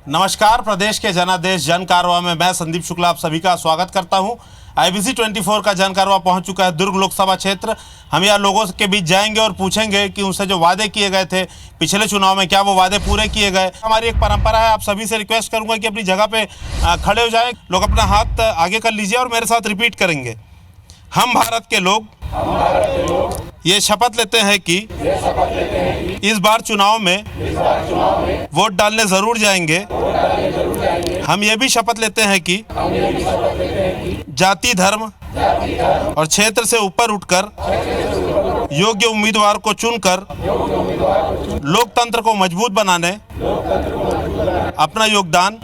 नमस्कार, प्रदेश के जनादेश जन कारवां में मैं संदीप शुक्ला आप सभी का स्वागत करता हूं। IBC 24 का जन कारवां पहुंच चुका है दुर्ग लोकसभा क्षेत्र। हम यहाँ लोगों के बीच जाएंगे और पूछेंगे कि उनसे जो वादे किए गए थे पिछले चुनाव में, क्या वो वादे पूरे किए गए। हमारी एक परंपरा है, आप सभी से रिक्वेस्ट करूंगा कि अपनी जगह पे खड़े हो जाएं। लोग अपना हाथ आगे कर लीजिए और मेरे साथ रिपीट करेंगे। हम भारत के लोग ये शपथ लेते हैं कि इस बार चुनाव में वोट डालने जरूर जाएंगे। हम ये भी शपथ लेते हैं कि जाति, धर्म और क्षेत्र से ऊपर उठकर योग्य उम्मीदवार को चुनकर लोकतंत्र को मजबूत बनाने अपना योगदान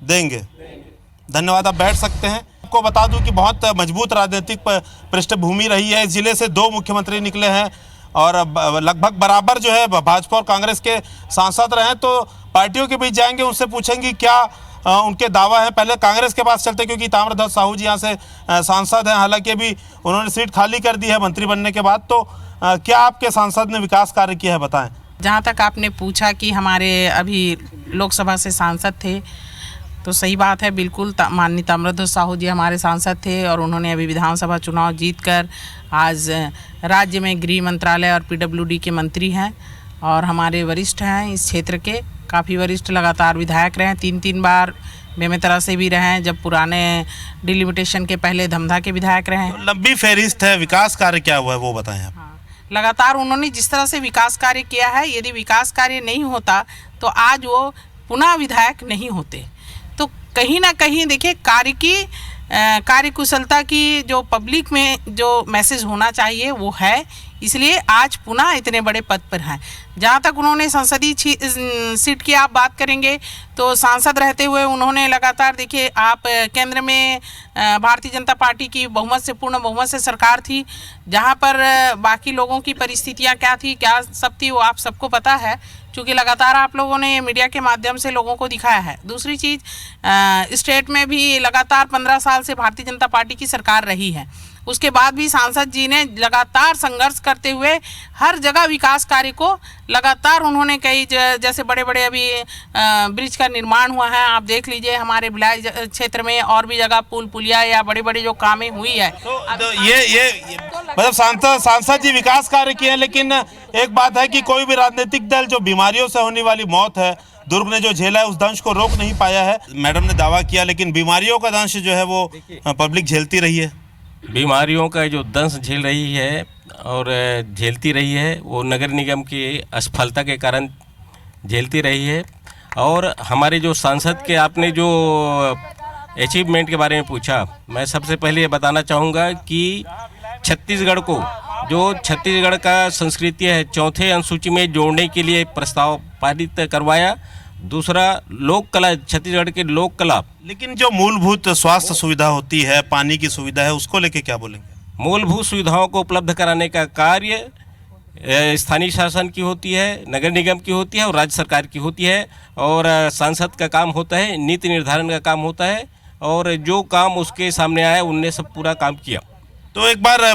देंगे। धन्यवाद। आप बैठ सकते हैं। आपको बता दूं कि बहुत मजबूत राजनीतिक पृष्ठभूमि रही है। इस जिले से 2 मुख्यमंत्री निकले हैं और लगभग बराबर जो है भाजपा और कांग्रेस के सांसद रहे हैं। तो पार्टियों के बीच जाएंगे, उनसे पूछेंगे क्या उनके दावा है। पहले कांग्रेस के पास चलते क्योंकि ताम्रध्वज साहू जी यहाँ से सांसद हैं, हालांकि अभी उन्होंने सीट खाली कर दी है मंत्री बनने के बाद। तो क्या आपके सांसद ने विकास कार्य किया है, बताएं। जहाँ तक आपने पूछा कि हमारे अभी लोकसभा से सांसद थे, तो सही बात है। बिल्कुल माननीय ताम्रध्वज साहू जी हमारे सांसद थे और उन्होंने अभी विधानसभा चुनाव जीतकर आज राज्य में गृह मंत्रालय और PWD के मंत्री हैं और हमारे वरिष्ठ हैं इस क्षेत्र के। काफ़ी वरिष्ठ लगातार विधायक रहे हैं, 3 बार बेमेतरा से भी रहे हैं, जब पुराने डिलिमिटेशन के पहले धमधा के विधायक रहे हैं। तो लंबी फहरिस्त है। विकास कार्य क्या हुआ है वो बताएं आप। हाँ, लगातार उन्होंने जिस तरह से विकास कार्य किया है, यदि विकास कार्य नहीं होता तो आज वो पुनः विधायक नहीं होते। तो कहीं ना कहीं देखिए कार्यकुशलता की जो पब्लिक में जो मैसेज होना चाहिए वो है, इसलिए आज पुनः इतने बड़े पद पर हैं। जहाँ तक उन्होंने संसदीय सीट की आप बात करेंगे तो सांसद रहते हुए उन्होंने लगातार, देखिए आप केंद्र में भारतीय जनता पार्टी की पूर्ण बहुमत से सरकार थी, जहाँ पर बाकी लोगों की परिस्थितियाँ क्या थी, क्या सब थी, वो आप सबको पता है, क्योंकि लगातार आप लोगों ने मीडिया के माध्यम से लोगों को दिखाया है। दूसरी चीज़, स्टेट में भी लगातार 15 साल से भारतीय जनता पार्टी की सरकार रही है, उसके बाद भी सांसद जी ने लगातार संघर्ष करते हुए हर जगह विकास कार्य को लगातार उन्होंने कई जैसे बड़े बड़े अभी ब्रिज का निर्माण हुआ है, आप देख लीजिए हमारे भिलाई क्षेत्र में और भी जगह पुल पुलिया या बड़ी बड़ी जो कामें हुई है। तो ये मतलब सांसद जी विकास कार्य किए हैं, लेकिन एक बात है कि कोई भी राजनीतिक दल जो बीमारियों से होने वाली मौत है, दुर्ग ने जो झेला है उस दंश को रोक नहीं पाया है। मैडम ने दावा किया, लेकिन बीमारियों का दंश जो है वो पब्लिक झेलती रही है। बीमारियों का जो दंश झेल रही है और झेलती रही है, वो नगर निगम की असफलता के कारण झेलती रही है। और हमारे जो सांसद के आपने जो अचीवमेंट के बारे में पूछा, मैं सबसे पहले ये बताना चाहूँगा कि छत्तीसगढ़ को, जो छत्तीसगढ़ का संस्कृति है, 4थे अनुसूची में जोड़ने के लिए प्रस्ताव पारित करवाया। दूसरा, लोक कला, छत्तीसगढ़ के लोक कला। लेकिन जो मूलभूत स्वास्थ्य सुविधा होती है, पानी की सुविधा है, उसको लेके क्या बोलेंगे? मूलभूत सुविधाओं को उपलब्ध कराने का कार्य स्थानीय शासन की होती है, नगर निगम की होती है और राज्य सरकार की होती है। और सांसद का काम होता है, नीति निर्धारण का काम होता है, और जो काम उसके सामने आया उनने सब पूरा काम किया। तो एक बार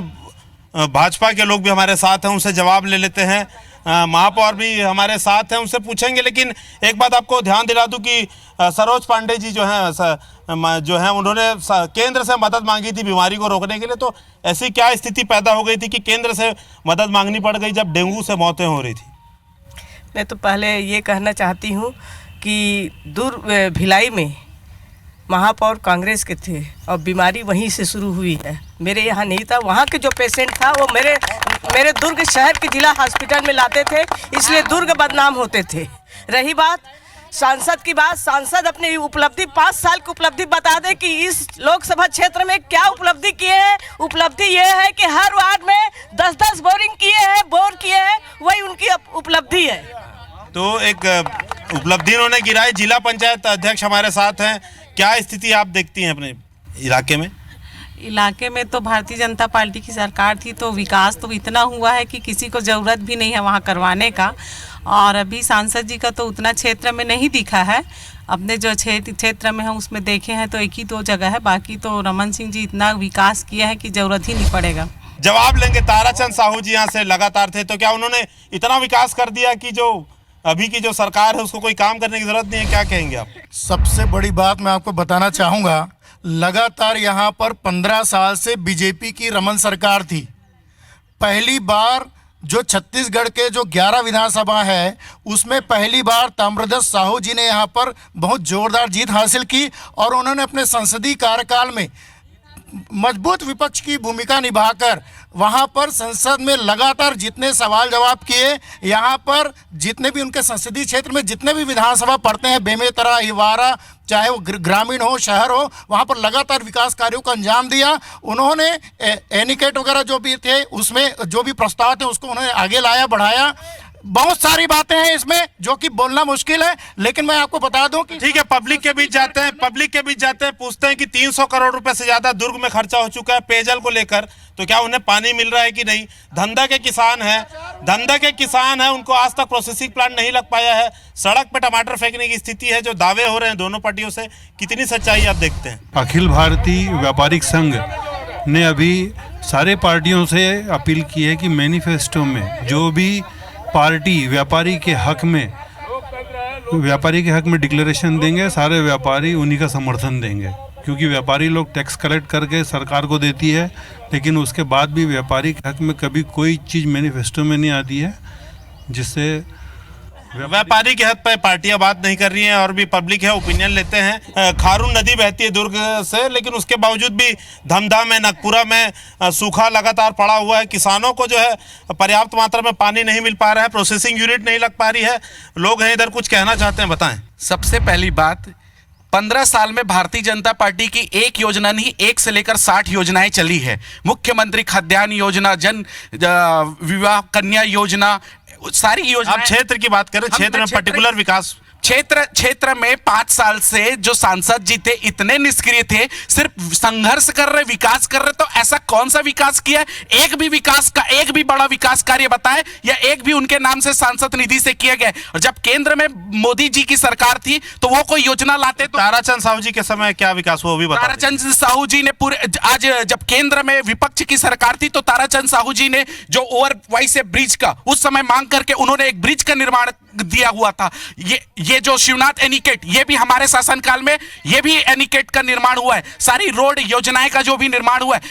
भाजपा के लोग भी हमारे साथ हैं, उनसे जवाब ले लेते हैं। महापौर भी हमारे साथ हैं, उनसे पूछेंगे। लेकिन एक बात आपको ध्यान दिला दूं कि सरोज पांडे जी जो हैं उन्होंने केंद्र से मदद मांगी थी बीमारी को रोकने के लिए। तो ऐसी क्या स्थिति पैदा हो गई थी कि केंद्र से मदद मांगनी पड़ गई जब डेंगू से मौतें हो रही थी? मैं तो पहले ये कहना चाहती हूँ कि भिलाई में महापौर कांग्रेस के थे और बीमारी वहीं से शुरू हुई है। मेरे यहाँ नहीं था, वहाँ के जो पेशेंट था वो मेरे दुर्ग शहर के जिला हॉस्पिटल में लाते थे, इसलिए दुर्ग बदनाम होते थे। रही बात सांसद की बात, सांसद अपनी उपलब्धि 5 साल की उपलब्धि बता दे कि इस लोकसभा क्षेत्र में क्या उपलब्धि किए हैं। उपलब्धि ये है कि हर वार्ड में 10-10 बोर किए हैं, वही उनकी उपलब्धि है। तो एक उपलब्धि उन्होंने गिराई। जिला पंचायत अध्यक्ष हमारे साथ हैं। क्या स्थिति आप देखती हैं अपने इलाके में? इलाके में तो भारतीय जनता पार्टी की सरकार थी, तो विकास तो इतना हुआ है कि किसी को ज़रूरत भी नहीं है वहाँ करवाने का। और अभी सांसद जी का तो उतना क्षेत्र में नहीं दिखा है, अपने जो क्षेत्र में हम उसमें देखे हैं तो 1 ही 2 जगह है, बाकी तो रमन सिंह जी इतना विकास किया है कि ज़रूरत ही नहीं पड़ेगा। जवाब लेंगे। ताराचंद साहू जी यहाँ से लगातार थे, तो क्या उन्होंने इतना विकास कर दिया कि जो अभी की जो सरकार है उसको कोई काम करने की जरूरत नहीं है, क्या कहेंगे आप? सबसे बड़ी बात मैं आपको बताना चाहूँगा, लगातार यहाँ पर 15 साल से बीजेपी की रमन सरकार थी। पहली बार जो छत्तीसगढ़ के जो 11 विधानसभा है उसमें पहली बार ताम्रध्वज साहू जी ने यहाँ पर बहुत जोरदार जीत हासिल की और उन्होंने अपने संसदीय कार्यकाल में मजबूत विपक्ष की भूमिका निभाकर वहाँ पर संसद में लगातार जितने सवाल जवाब किए, यहाँ पर जितने भी उनके संसदीय क्षेत्र में जितने भी विधानसभा पड़ते हैं, बेमेतरा, हिवारा, चाहे वो ग्रामीण हो शहर हो, वहाँ पर लगातार विकास कार्यों को अंजाम दिया। उन्होंने एनिकेट वगैरह जो भी थे उसमें जो भी प्रस्ताव थे उसको उन्होंने आगे लाया, बढ़ाया। बहुत सारी बातें हैं इसमें जो कि बोलना मुश्किल है, लेकिन मैं आपको बता दूं कि ठीक है, पब्लिक के बीच जाते हैं, पूछते हैं कि 300 करोड़ रुपए से ज्यादा दुर्ग में खर्चा हो चुका है पेयजल को लेकर, तो क्या उन्हें पानी मिल रहा है कि नहीं? धंधा के किसान है, उनको आज तक प्रोसेसिंग प्लांट नहीं लग पाया है। सड़क पे टमाटर फेंकने की स्थिति है। जो दावे हो रहे हैं दोनों पार्टियों से, कितनी सच्चाई आप देखते हैं? अखिल भारतीय व्यापारिक संघ ने अभी सारे पार्टियों से अपील की है कि मैनिफेस्टो में जो भी पार्टी व्यापारी के हक में डिक्लेरेशन देंगे, सारे व्यापारी उन्हीं का समर्थन देंगे, क्योंकि व्यापारी लोग टैक्स कलेक्ट करके सरकार को देती है, लेकिन उसके बाद भी व्यापारी के हक में कभी कोई चीज़ मैनिफेस्टो में नहीं आती है, जिससे व्यापारी के हद पे पार्टियां बात नहीं कर रही हैं और भी पब्लिक है ओपिनियन लेते हैं। खारून नदी बहती है दुर्ग से, लेकिन उसके बावजूद भी धमधा में, नगपुरा में सूखा लगातार पड़ा हुआ है। किसानों को जो है पर्याप्त मात्रा में पानी नहीं मिल पा रहा है, प्रोसेसिंग यूनिट नहीं लग पा रही है। लोग हैं इधर, कुछ कहना चाहते हैं, बताएं। सबसे पहली बात, 15 साल में भारतीय जनता पार्टी की एक योजना नहीं, 1 से लेकर 60 योजनाएं चली है। मुख्यमंत्री खाद्यान्न योजना, जन विवाह कन्या योजना, सारी योजना। आप क्षेत्र की बात करें, क्षेत्र में पर्टिकुलर विकास, क्षेत्र में 5 साल से जो सांसद जी थे इतने निष्क्रिय थे, सिर्फ संघर्ष कर रहे, विकास कर रहे। तो ऐसा कौन सा विकास किया? एक भी बड़ा विकास कार्य बताए या एक भी उनके नाम से सांसद निधि से किया गया? और जब केंद्र में मोदी जी की सरकार थी तो वो कोई योजना लाते तो ताराचंद साहू जी के समय क्या विकास हुआ वो भी बताएं। ताराचंद साहू जी ने पूरे, आज जब केंद्र में विपक्ष की सरकार थी तो ताराचंद साहू जी ने जो ओवरवाई से ब्रिज का उस समय मांग करके उन्होंने एक ब्रिज का निर्माण दिया हुआ था। ये जो शिवनाथ एनिकेट, ये भी हमारे शासनकाल में ये भी एनिकेट का निर्माण हुआ है। सारी रोड योजनाएं का जो भी निर्माण हुआ है,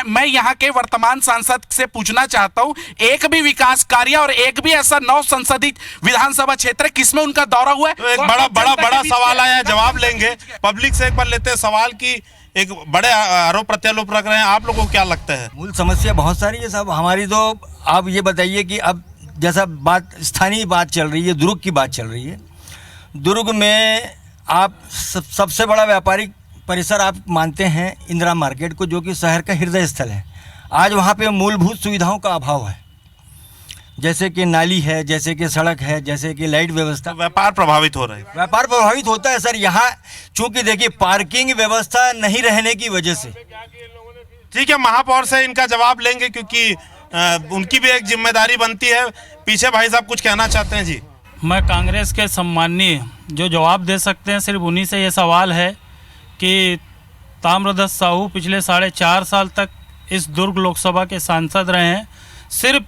मैं यहाँ के वर्तमान सांसद से पूछना चाहता हूँ, एक भी विकास कार्य और एक भी ऐसा 9 संसदीय विधानसभा क्षेत्र किसमें उनका दौरा हुआ है? तो एक बड़ा सवाल आया है, जवाब लेंगे पब्लिक से। एक बार लेते हैं सवाल की, एक बड़े आरोप प्रत्यारोप रख रहे हैं, आप लोगों को क्या लगता है? मूल समस्या बहुत सारी है साहब हमारी। तो आप ये बताइए कि अब जैसा बात स्थानीय बात चल रही है, दुर्ग की बात चल रही है, दुर्ग में आप सबसे बड़ा व्यापारिक परिसर आप मानते हैं इंदिरा मार्केट को, जो कि शहर का हृदय स्थल है। आज वहाँ पे मूलभूत सुविधाओं का अभाव है, जैसे कि नाली है, जैसे कि सड़क है, जैसे कि लाइट व्यवस्था। तो व्यापार प्रभावित हो रहा है। व्यापार प्रभावित होता है सर। यहाँ चूंकि देखिए पार्किंग व्यवस्था नहीं रहने की वजह से। ठीक है, महापौर से इनका जवाब लेंगे क्योंकि उनकी भी एक जिम्मेदारी बनती है। पीछे भाई साहब कुछ कहना चाहते हैं जी। मैं कांग्रेस के सम्माननीय जो जवाब दे सकते हैं सिर्फ उन्हीं से ये सवाल है कि ताम्रध्वज साहू पिछले 4.5 साल तक इस दुर्ग लोकसभा के सांसद रहे हैं। सिर्फ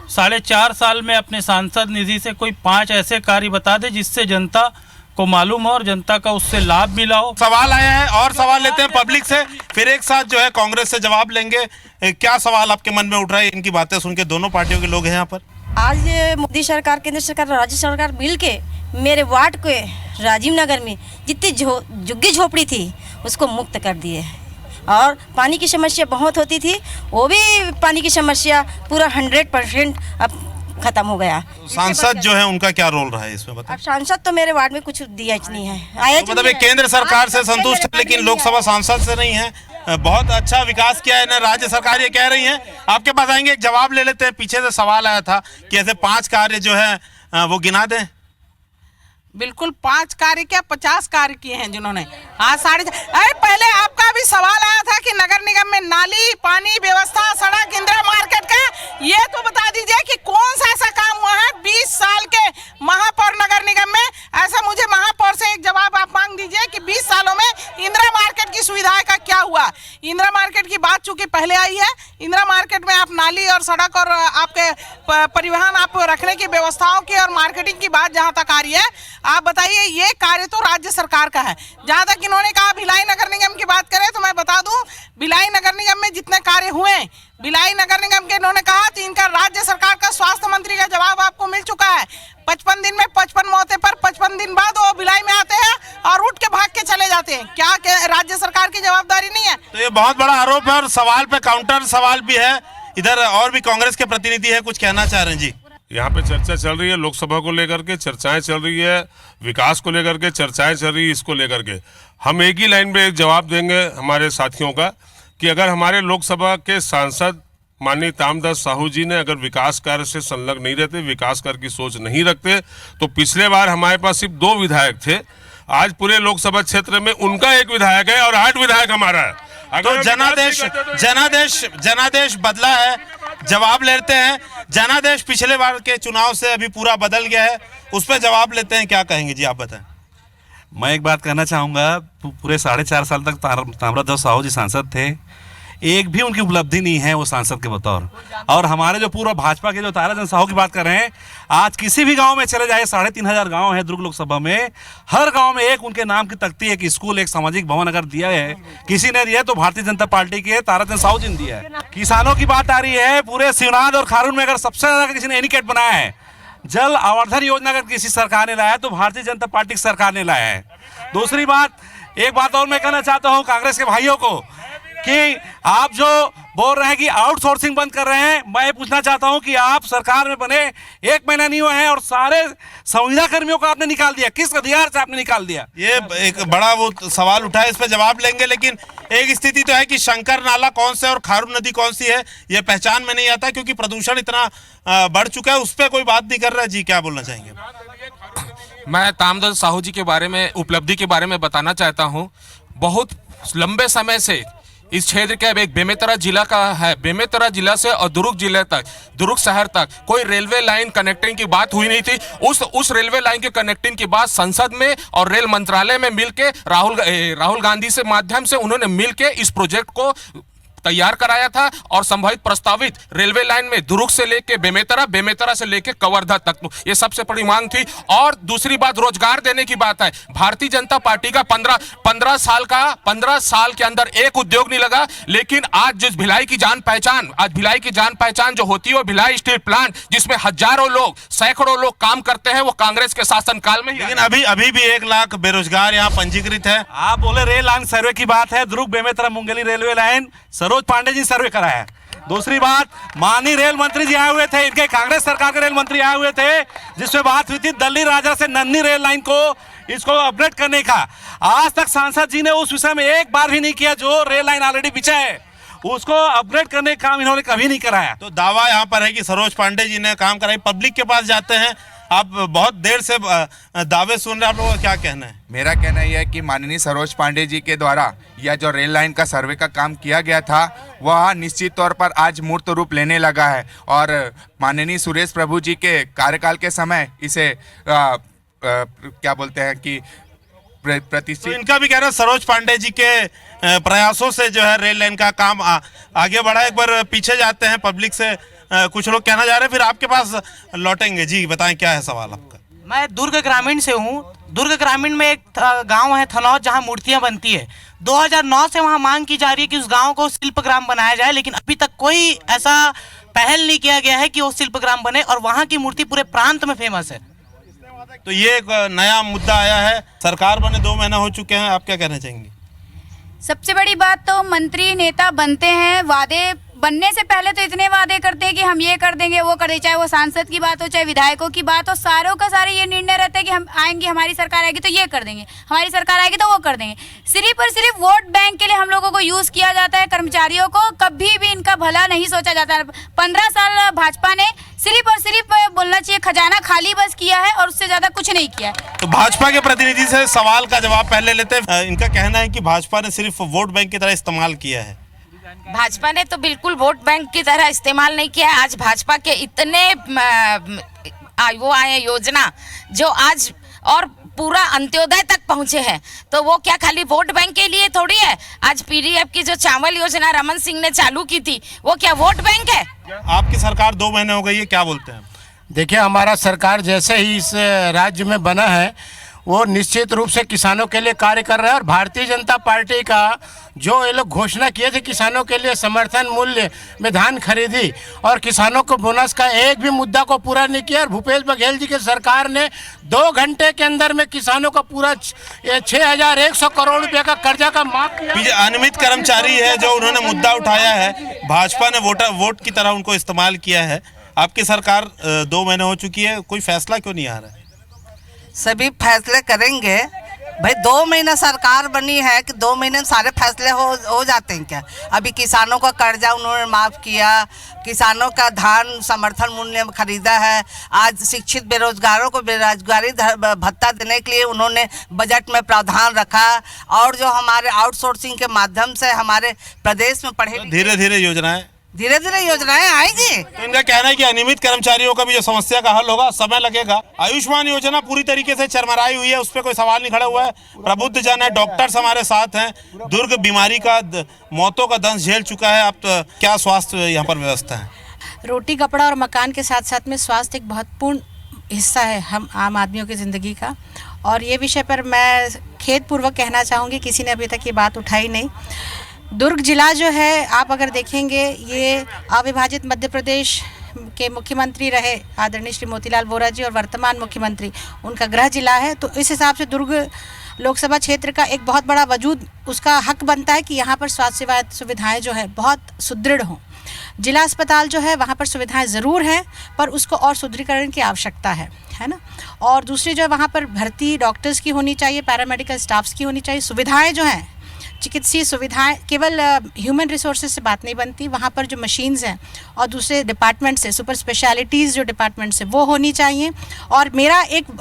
4.5 साल में अपने सांसद निधि से कोई 5 ऐसे कार्य बता दे जिससे जनता को मालूम हो और जनता का उससे लाभ मिला हो। सवाल आया है और सवाल लेते हैं पब्लिक से, फिर एक साथ जो है कांग्रेस से जवाब लेंगे। क्या सवाल आपके मन में उठ रहा है इनकी बातें सुन के? दोनों पार्टियों के लोग हैं यहाँ पर। आज मोदी सरकार, केंद्र सरकार, राज्य सरकार मिल के मेरे वार्ड के राजीव नगर में जितनी झुग्गी झोपड़ी थी उसको मुक्त कर दिए। और पानी की समस्या बहुत होती थी, वो भी पानी की समस्या पूरा 100% अब खत्म हो गया। सांसद जो है उनका क्या रोल रहा है इसमें बताइए। अब सांसद तो मेरे वार्ड में कुछ दिया नहीं है, आया तो मतलब केंद्र सरकार से संतुष्ट है लेकिन लोकसभा सांसद से नहीं है। बहुत अच्छा विकास किया है ना राज्य सरकार, ये कह रही है। आपके पास आएंगे, एक जवाब ले लेते हैं। पीछे से सवाल आया था कि ऐसे 5 कार्य जो है वो गिना दें। बिल्कुल 5 कार्य क्या 50 कार्य किए हैं जिन्होंने। आज पहले आपका भी सवाल आया था कि नगर निगम में नाली, पानी व्यवस्था, सड़क, इंदिरा मार्केट का, ये तो बता दीजिए कि कौन सा ऐसा काम हुआ है 20 साल के महापौर नगर निगम में। ऐसा मुझे महापौर से एक जवाब आप मांग दीजिए कि 20 सालों में इंदिरा मार्केट की सुविधाएं का क्या हुआ। इंदिरा मार्केट की बात चूंकि पहले आई है, इंदिरा मार्केट में आप नाली और सड़क और आपके परिवहन आप रखने की व्यवस्थाओं की और मार्केटिंग की बात जहां तक आ रही है, आप बताइए ये कार्य तो राज्य सरकार का है। जहां तक इन्होंने कहा भिलाई नगर निगम की बात करें तो मैं बता दूं, भिलाई नगर निगम में जितने कार्य हुए, भिलाई नगर निगम के इन्होंने कहा कि इनका राज्य सरकार का स्वास्थ्य मंत्री का जवाब आपको मिल चुका है। 55 दिन में 55 मौतें पर 55 दिन बाद वो भिलाई में आते हैं और उठ के भाग के चले जाते हैं। क्या राज्य सरकार की जवाबदारी नहीं है? तो ये बहुत बड़ा आरोप है और सवाल पे काउंटर सवाल भी है। इधर और भी कांग्रेस के प्रतिनिधि है, कुछ कहना चाह रहे हैं जी। यहाँ पे चर्चा चल रही है, लोकसभा को लेकर के चर्चाएं चल रही है, विकास को लेकर के चर्चाएं चल रही है। इसको लेकर के हम एक ही लाइन में एक जवाब देंगे हमारे साथियों का कि अगर हमारे लोकसभा के सांसद माननीय तामरध्वज साहू जी ने अगर विकास कार्य से संलग्न नहीं रहते, विकास कार्य की सोच नहीं रखते, तो पिछले बार हमारे पास सिर्फ 2 विधायक थे, आज पूरे लोकसभा क्षेत्र में उनका 1 विधायक है और 8 विधायक हमारा है। तो जनादेश बदला है, जवाब लेते हैं। जनादेश पिछले बार के चुनाव से अभी पूरा बदल गया है, उस पर जवाब लेते हैं। क्या कहेंगे जी, आप बताएं। मैं एक बात कहना चाहूँगा, पूरे 4.5 साल तक ताम्रध्वज साहू जी सांसद थे, एक भी उनकी उपलब्धि नहीं है वो सांसद के बतौर। और हमारे जो पूर्व भाजपा के जो ताराचंद साहू की बात कर रहे हैं, आज किसी भी गांव में चले जाए, 3500 गांव है दुर्ग लोकसभा में, हर गांव में एक उनके नाम की तख्ती, एक स्कूल, एक सामाजिक भवन अगर दिया है किसी ने दिया तो भारतीय जनता पार्टी के ताराचंद साहू जी ने दिया है। किसानों की बात आ रही है, पूरे शिवनाथ और खारून में अगर सबसे ज्यादा किसी ने एनीकेट बनाया है, जल आवर्धन योजना अगर किसी सरकार ने लाया है तो भारतीय जनता पार्टी की सरकार ने लाया है। दूसरी बात, एक बात और मैं कहना चाहता हूँ कांग्रेस के भाइयों को कि आप जो बोल रहे हैं कि आउटसोर्सिंग बंद कर रहे हैं, मैं पूछना चाहता हूं कि आप सरकार में बने 1 महीना नहीं हुआ है और सारे संविदा कर्मियों को आपने निकाल दिया। किस अधिकार से आपने निकाल दिया? ये एक बड़ा वो सवाल उठा है, इस पर जवाब लेंगे। लेकिन एक स्थिति तो है कि शंकर नाला कौन सा है और खारून नदी कौन सी है, ये पहचान में नहीं आता क्योंकि प्रदूषण इतना बढ़ चुका है, उस पर कोई बात नहीं कर रहा है जी। क्या बोलना चाहेंगे? मैं तामरध्वज साहू जी के बारे में, उपलब्धि के बारे में बताना चाहता हूँ। बहुत लंबे समय से इस क्षेत्र के एक बेमेतरा जिला का है, बेमेतरा जिला से और दुर्ग जिले तक, दुर्ग शहर तक कोई रेलवे लाइन कनेक्टिंग की बात हुई नहीं थी। उस रेलवे लाइन के कनेक्टिंग की बात संसद में और रेल मंत्रालय में मिलके राहुल गांधी से माध्यम से उन्होंने मिलके इस प्रोजेक्ट को तैयार कराया था और संभावित प्रस्तावित रेलवे लाइन में दुर्ग से लेके बेमेतरा, बेमेतरा से लेके कवर्धा तक, ये सबसे बड़ी मांग थी। और दूसरी बात रोजगार देने की बात है। भारतीय जनता पार्टी का 15 साल के अंदर एक उद्योग नहीं लगा, लेकिन आज जो भिलाई की जान पहचान जो होती है वो भिलाई स्टील प्लांट, जिसमें हजारों लोग, सैकड़ों लोग काम करते हैं, वो कांग्रेस के शासन काल में ही। लेकिन अभी भी 1 लाख बेरोजगार यहाँ पंजीकृत है। आप बोले रेल लाइन सर्वे की बात है, दुर्ग बेमेतरा मुंगेली रेलवे लाइन सरोज पांडे जी सर्वे कराया। दूसरी बात, माननीय रेल मंत्री जी आए हुए थे, इनके कांग्रेस सरकार के रेल मंत्री आए हुए थे, जिसमें बात हुई थी दल्ली राजा से नन्ही रेल लाइन को इसको अपग्रेड करने का। आज तक सांसद जी ने उस विषय में एक बार भी नहीं किया। जो रेल लाइन ऑलरेडी बिछा है उसको अपग्रेड करने का काम इन्होंने कभी नहीं कराया। तो दावा यहाँ पर है कि सरोज पांडे जी ने काम कराई। पब्लिक के पास जाते हैं, आप बहुत देर से दावे सुन रहे हैं, आप लोगों का क्या कहना है? मेरा कहना यह है कि माननीय सरोज पांडे जी के द्वारा यह जो रेल लाइन का सर्वे का काम किया गया था वह निश्चित तौर पर आज मूर्त रूप लेने लगा है। और माननीय सुरेश प्रभु जी के कार्यकाल के समय इसे क्या बोलते हैं कि प्रतिष्ठित, तो इनका भी कहना है सरोज पांडे जी के प्रयासों से जो है रेल लाइन का काम आगे बढ़ा। एक बार पीछे जाते हैं, पब्लिक से कुछ लोग कहना जा रहे हैं, फिर आपके पास लौटेंगे। जी बताएं, क्या है सवाल आपका? मैं दुर्ग ग्रामीण से हूँ। दुर्ग ग्रामीण में एक गांव है थनौज, जहां मूर्तियां बनती है। 2009 से वहां मांग की जा रही है कि उस गांव को शिल्पग्राम बनाया जाए, लेकिन अभी तक कोई ऐसा पहल नहीं किया गया है कि वो शिल्पग्राम बने और वहां की मूर्ति पूरे प्रांत में फेमस है। तो ये एक नया मुद्दा आया है, सरकार बने 2 महीना हो चुके हैं, आप क्या कहना चाहेंगे? सबसे बड़ी बात तो मंत्री नेता बनते हैं, वादे बनने से पहले तो इतने वादे करते हैं कि हम ये कर देंगे, वो कर देंगे, चाहे वो सांसद की बात हो, चाहे विधायकों की बात हो, सारों का सारे ये निर्णय रहता है कि हम आएंगे, हमारी सरकार आएगी तो ये कर देंगे, हमारी सरकार आएगी तो वो कर देंगे। सिर्फ और सिर्फ वोट बैंक के लिए हम लोगों को यूज़ किया जाता है, कर्मचारियों को कभी भी इनका भला नहीं सोचा जाता है। 15 साल भाजपा ने सिर्फ और सिर्फ बोलना चाहिए खजाना खाली बस किया है और उससे ज़्यादा कुछ नहीं किया है। तो भाजपा के प्रतिनिधि से सवाल का जवाब पहले लेते हैं। इनका कहना है कि भाजपा ने सिर्फ वोट बैंक की तरह इस्तेमाल किया है। भाजपा ने तो बिल्कुल वोट बैंक की तरह इस्तेमाल नहीं किया। आज भाजपा के इतने वो आए योजना जो आज और पूरा अंत्योदय तक पहुंचे हैं। तो वो क्या खाली वोट बैंक के लिए थोड़ी है। आज पीडीएफ की जो चावल योजना रमन सिंह ने चालू की थी, वो क्या वोट बैंक है? आपकी सरकार 2 महीने हो गई है, क्या बोलते हैं? देखिए, हमारा सरकार जैसे ही इस राज्य में बना है वो निश्चित रूप से किसानों के लिए कार्य कर रहा है। और भारतीय जनता पार्टी का जो ये लोग घोषणा किए थे किसानों के लिए समर्थन मूल्य में धान खरीदी और किसानों को बोनस का एक भी मुद्दा को पूरा नहीं किया। और भूपेश बघेल जी की सरकार ने 2 घंटे के अंदर में किसानों का पूरा 6,100 करोड़ रुपए का कर्जा का माफ किया। अनियमित कर्मचारी है जो उन्होंने मुद्दा उठाया है, भाजपा ने वोट की तरह उनको इस्तेमाल किया है। आपकी सरकार 2 महीने हो चुकी है, कोई फैसला क्यों नहीं आ रहा है? सभी फैसले करेंगे भाई। 2 महीना सरकार बनी है कि 2 महीने में सारे फैसले हो जाते हैं क्या? अभी किसानों का कर्जा उन्होंने माफ़ किया, किसानों का धान समर्थन मूल्य में खरीदा है। आज शिक्षित बेरोजगारों को बेरोजगारी भत्ता देने के लिए उन्होंने बजट में प्रावधान रखा। और जो हमारे आउटसोर्सिंग के माध्यम से हमारे प्रदेश में पढ़े धीरे धीरे योजनाएं आएंगी। तो इनका कहना है कि अनियमित कर्मचारियों का भी जो समस्या का हल होगा, समय लगेगा। आयुष्मान योजना पूरी तरीके से चरमराई हुई है, उस पर कोई सवाल नहीं खड़ा हुआ है। प्रबुद्ध जन है, डॉक्टर्स हमारे साथ हैं। दुर्ग बीमारी का मौतों का दंश झेल चुका है। अब तो क्या स्वास्थ्य यहाँ पर व्यवस्था है? रोटी कपड़ा और मकान के साथ साथ में स्वास्थ्य एक महत्वपूर्ण हिस्सा है हम आम आदमियों की ज़िंदगी का। और ये विषय पर मैं खेदपूर्वक कहना चाहूँगी, किसी ने अभी तक ये बात उठाई नहीं। दुर्ग जिला जो है, आप अगर देखेंगे, ये अविभाजित मध्य प्रदेश के मुख्यमंत्री रहे आदरणीय श्री मोतीलाल वोरा जी और वर्तमान मुख्यमंत्री उनका गृह जिला है। तो इस हिसाब से दुर्ग लोकसभा क्षेत्र का एक बहुत बड़ा वजूद उसका हक बनता है कि यहाँ पर स्वास्थ्य सुविधाएं जो है बहुत सुदृढ़ हों। जिला अस्पताल जो है वहाँ पर सुविधाएं ज़रूर हैं, पर उसको और सुदृढ़ीकरण की आवश्यकता है ना। और दूसरी जो है वहाँ पर भर्ती डॉक्टर्स की होनी चाहिए, पैरामेडिकल स्टाफ्स की होनी चाहिए। सुविधाएँ जो हैं, चिकित्सीय सुविधाएं, केवल ह्यूमन रिसोर्सेज से बात नहीं बनती। वहाँ पर जो मशीन्स हैं और दूसरे डिपार्टमेंट्स हैं, सुपर स्पेशलिटीज़ जो डिपार्टमेंट्स हैं, वो होनी चाहिए। और मेरा एक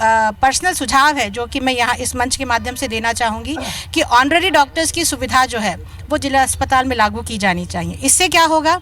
पर्सनल सुझाव है जो कि मैं यहाँ इस मंच के माध्यम से देना चाहूँगी कि ऑनररी डॉक्टर्स की सुविधा जो है वो जिला अस्पताल में लागू की जानी चाहिए। इससे क्या होगा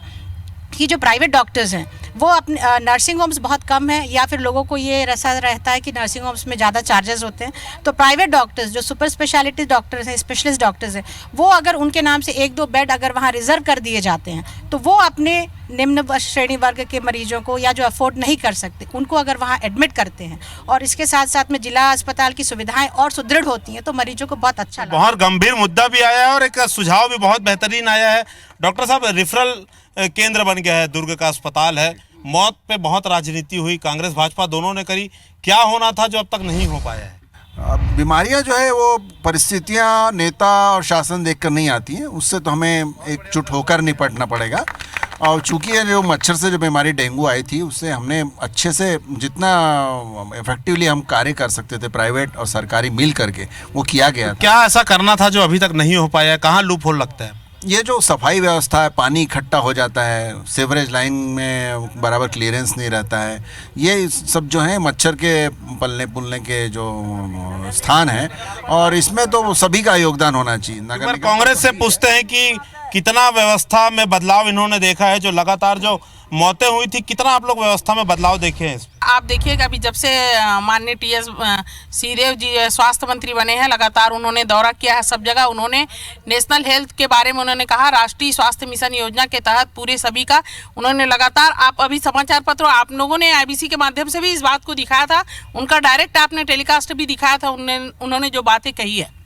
कि जो प्राइवेट डॉक्टर्स हैं वो अपने नर्सिंग होम्स बहुत कम है, या फिर लोगों को ये रसा रहता है कि नर्सिंग होम्स में ज़्यादा चार्जेस होते हैं। तो प्राइवेट डॉक्टर्स जो सुपर स्पेशलिटी डॉक्टर्स हैं, स्पेशलिस्ट डॉक्टर्स हैं, वो अगर उनके नाम से 1-2 बेड अगर वहाँ रिजर्व कर दिए जाते हैं तो वो अपने निम्न श्रेणी वर्ग के मरीजों को या जो अफोर्ड नहीं कर सकते उनको अगर वहाँ एडमिट करते हैं और इसके साथ साथ में जिला अस्पताल की सुविधाएं और सुदृढ़ होती हैं तो मरीजों को बहुत अच्छा लगता है। बहुत गंभीर मुद्दा भी आया है और एक सुझाव भी बहुत बेहतरीन आया है। डॉक्टर साहब, रेफरल केंद्र बन गया है, दुर्ग का अस्पताल है। मौत पे बहुत राजनीति हुई, कांग्रेस भाजपा दोनों ने करी। क्या होना था जो अब तक नहीं हो पाया है? बीमारियां जो है वो परिस्थितियां, नेता और शासन देखकर नहीं आती हैं, उससे तो हमें एकजुट होकर निपटना पड़ेगा। और चूंकि जो मच्छर से जो बीमारी डेंगू आई थी उससे हमने अच्छे से जितना इफेक्टिवली हम कार्य कर सकते थे प्राइवेट और सरकारी मिल करके वो किया गया। क्या ऐसा करना था जो अभी तक नहीं हो पाया? कहाँ लूप होल लगता है? ये जो सफाई व्यवस्था है, पानी इकट्ठा हो जाता है, सीवरेज लाइन में बराबर क्लियरेंस नहीं रहता है, ये सब जो है मच्छर के पलने पुलने के जो स्थान है, और इसमें तो सभी का योगदान होना चाहिए। नगर कांग्रेस से पूछते हैं कि कितना व्यवस्था में बदलाव इन्होंने देखा है? जो लगातार जो मौतें हुई थी, कितना आप लोग व्यवस्था में बदलाव देखे हैं? आप देखिएगा अभी जब से माननीय टीएस सिंहदेव जी स्वास्थ्य मंत्री बने हैं, लगातार उन्होंने दौरा किया है सब जगह। उन्होंने नेशनल हेल्थ के बारे में उन्होंने कहा, राष्ट्रीय स्वास्थ्य मिशन योजना के तहत पूरे सभी का उन्होंने लगातार, आप अभी समाचार पत्रों आप लोगों ने आईबीसी के माध्यम से भी इस बात को दिखाया था, उनका डायरेक्ट आपने टेलीकास्ट भी दिखाया था। उन्होंने जो बातें कही है,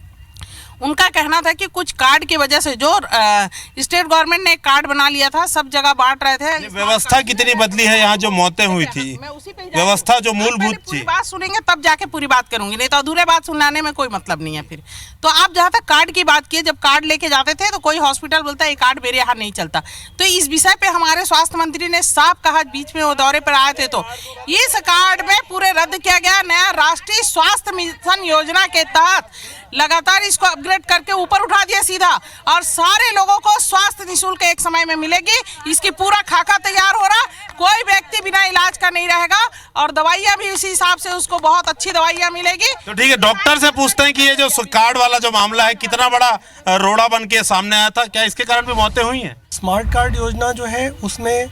उनका कहना था कि कुछ कार्ड की वजह से जो स्टेट गवर्नमेंट ने एक कार्ड बना लिया था, सब जगह बांट रहे थे। व्यवस्था कितनी बदली है यहाँ जो मौतें हुई थी? व्यवस्था जो मूलभूत थी, बात सुनेंगे तब जाके पूरी बात करूंगी, नहीं तो अधूरे बात सुनाने में कोई मतलब नहीं है फिर। तो आप जहाँ तक कार्ड की बात की, जब कार्ड लेके जाते थे तो कोई हॉस्पिटल बोलता है ये कार्ड मेरे यहाँ नहीं चलता। तो इस विषय पे हमारे स्वास्थ्य मंत्री ने साफ कहा, बीच में वो दौरे पर आए थे, तो इस कार्ड में पूरे रद्द किया गया। नया राष्ट्रीय स्वास्थ्य मिशन योजना के तहत लगातार इसको अपग्रेड करके ऊपर उठा दिया सीधा, और सारे लोगों को स्वास्थ्य निःशुल्क एक समय में मिलेगी। इसकी पूरा खाका तैयार हो रहा, कोई व्यक्ति बिना इलाज का नहीं रहेगा, और दवाइयां भी उसी हिसाब से उसको बहुत अच्छी दवाइयां मिलेगी। तो ठीक है, डॉक्टर से पूछते हैं कि ये जो कार्ड वाला जो मामला है कितना बड़ा रोड़ा बन के सामने आया था, क्या इसके कारण भी मौतें हुई हैं? स्मार्ट कार्ड योजना जो है उसमें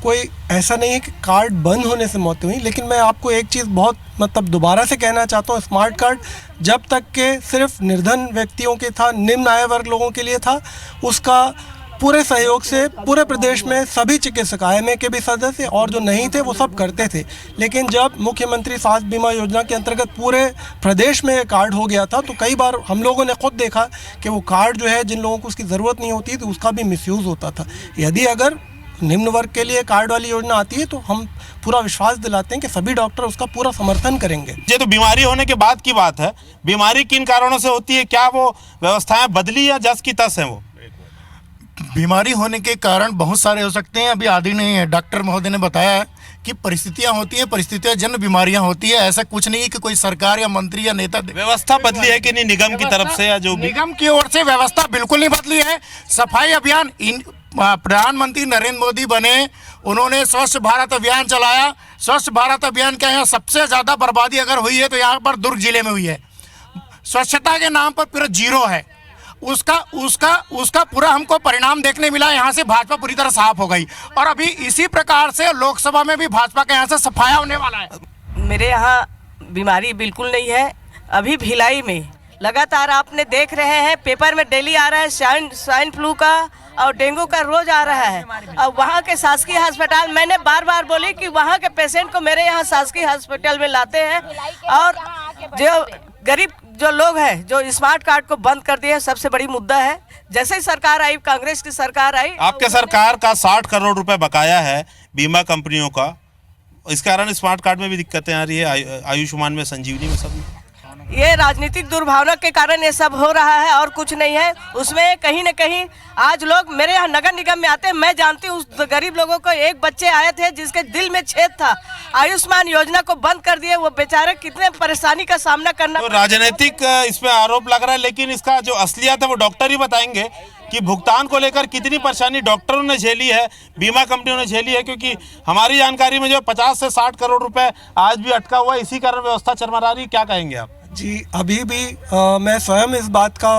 कोई ऐसा नहीं है कि कार्ड बंद होने से मौत हुई, लेकिन मैं आपको एक चीज़ बहुत मतलब दोबारा से कहना चाहता हूँ, स्मार्ट कार्ड जब तक के सिर्फ निर्धन व्यक्तियों के था, निम्न आय वर्ग लोगों के लिए था, उसका पूरे सहयोग से पूरे प्रदेश में सभी चिकित्सक IMA के भी सदस्य और जो नहीं थे वो सब करते थे। लेकिन जब मुख्यमंत्री स्वास्थ्य बीमा योजना के अंतर्गत पूरे प्रदेश में कार्ड हो गया था तो कई बार हम लोगों ने खुद देखा कि वो कार्ड जो है जिन लोगों को उसकी ज़रूरत नहीं होती तो उसका भी मिसयूज़ होता था। यदि अगर निम्न वर्ग के लिए कार्ड वाली योजना आती है तो हम पूरा विश्वास दिलाते हैं कि सभी डॉक्टर उसका पूरा समर्थन करेंगे। ये तो बीमारी होने के बाद की बात है, बीमारी किन कारणों से होती है, क्या वो व्यवस्थाएं बदली या जस की तस है? वो बीमारी होने के कारण बहुत सारे हो सकते हैं, अभी आदरणीय डॉक्टर महोदय ने बताया कि परिस्थितियां होती हैं, परिस्थितियां जन्म बीमारियां होती है। ऐसा कुछ नहीं है कि कोई सरकार या मंत्री या नेता व्यवस्था बदली है कि नहीं निगम की तरफ से या जो भी? निगम की ओर से व्यवस्था बिल्कुल नहीं बदली है। सफाई अभियान प्रधानमंत्री नरेंद्र मोदी बने, उन्होंने स्वच्छ भारत अभियान चलाया। स्वच्छ भारत अभियान के यहाँ सबसे ज़्यादा बर्बादी अगर हुई है तो यहाँ पर दुर्ग जिले में हुई है। स्वच्छता के नाम पर पूरा जीरो है, उसका पूरा हमको परिणाम देखने मिला। यहाँ से भाजपा पूरी तरह साफ हो गई और अभी इसी प्रकार से लोकसभा में भी भाजपा के यहाँ से सफाया होने वाला है। मेरे यहाँ बीमारी बिल्कुल नहीं है। अभी भिलाई में लगातार आपने देख रहे हैं, पेपर में डेली आ रहा है स्वाइन फ्लू का और डेंगू का रोज आ रहा है। और वहाँ के शासकीय अस्पताल, मैंने बार बार बोली कि वहाँ के पेशेंट को मेरे यहाँ शासकीय हॉस्पिटल में लाते हैं और जो गरीब जो लोग हैं जो स्मार्ट कार्ड को बंद कर दिए, सबसे बड़ी मुद्दा है। जैसे ही सरकार आई, कांग्रेस की सरकार आई, आपके सरकार का 60 करोड़ रुपए बकाया है बीमा कंपनियों का, इस कारण स्मार्ट कार्ड में भी दिक्कतें आ रही है, आयुष्मान में, संजीवनी में, सब ये राजनीतिक दुर्भावना के कारण ये सब हो रहा है और कुछ नहीं है। उसमें कहीं न कहीं आज लोग मेरे यहाँ नगर निगम में आते हैं, मैं जानती हूँ उस गरीब लोगों को, एक बच्चे आए थे जिसके दिल में छेद था, आयुष्मान योजना को बंद कर दिए, वो बेचारे कितने परेशानी का सामना करना। तो राजनीतिक इसमें आरोप लग रहा है, लेकिन इसका जो असलियत है वो डॉक्टर ही बताएंगे कि भुगतान को लेकर कितनी परेशानी डॉक्टरों ने झेली है, बीमा कंपनियों ने झेली है। क्योंकि हमारी जानकारी में जो 50 से 60 करोड़ रुपए आज भी अटका हुआ है, इसी कारण व्यवस्था चरमरा रही। क्या कहेंगे आप? जी, अभी भी मैं स्वयं इस बात का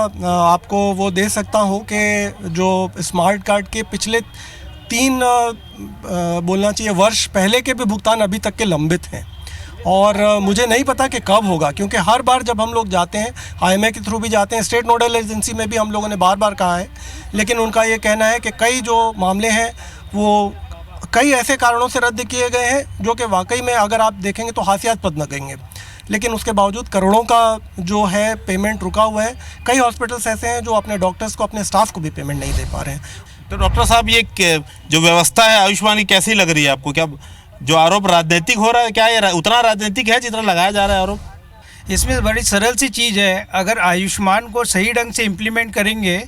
आपको वो दे सकता हूँ कि जो स्मार्ट कार्ड के पिछले 3 बोलना चाहिए वर्ष पहले के भी भुगतान अभी तक के लंबित हैं और मुझे नहीं पता कि कब होगा, क्योंकि हर बार जब हम लोग जाते हैं, IMA के थ्रू भी जाते हैं, स्टेट नोडल एजेंसी में भी हम लोगों ने बार बार कहा है, लेकिन उनका ये कहना है कि कई जो मामले हैं वो कई ऐसे कारणों से रद्द किए गए हैं जो कि वाकई में अगर आप देखेंगे तो हास्यास्पद लगेंगे, लेकिन उसके बावजूद करोड़ों का जो है पेमेंट रुका हुआ है। कई हॉस्पिटल्स ऐसे हैं जो अपने डॉक्टर्स को, अपने स्टाफ को भी पेमेंट नहीं दे पा रहे हैं। तो डॉक्टर साहब, ये जो व्यवस्था है आयुष्मान की कैसी लग रही है आपको? क्या जो आरोप राजनीतिक हो रहा है, क्या ये उतना राजनीतिक है जितना लगाया जा रहा है आरोप? इसमें बड़ी सरल सी चीज़ है, अगर आयुष्मान को सही ढंग से इम्प्लीमेंट करेंगे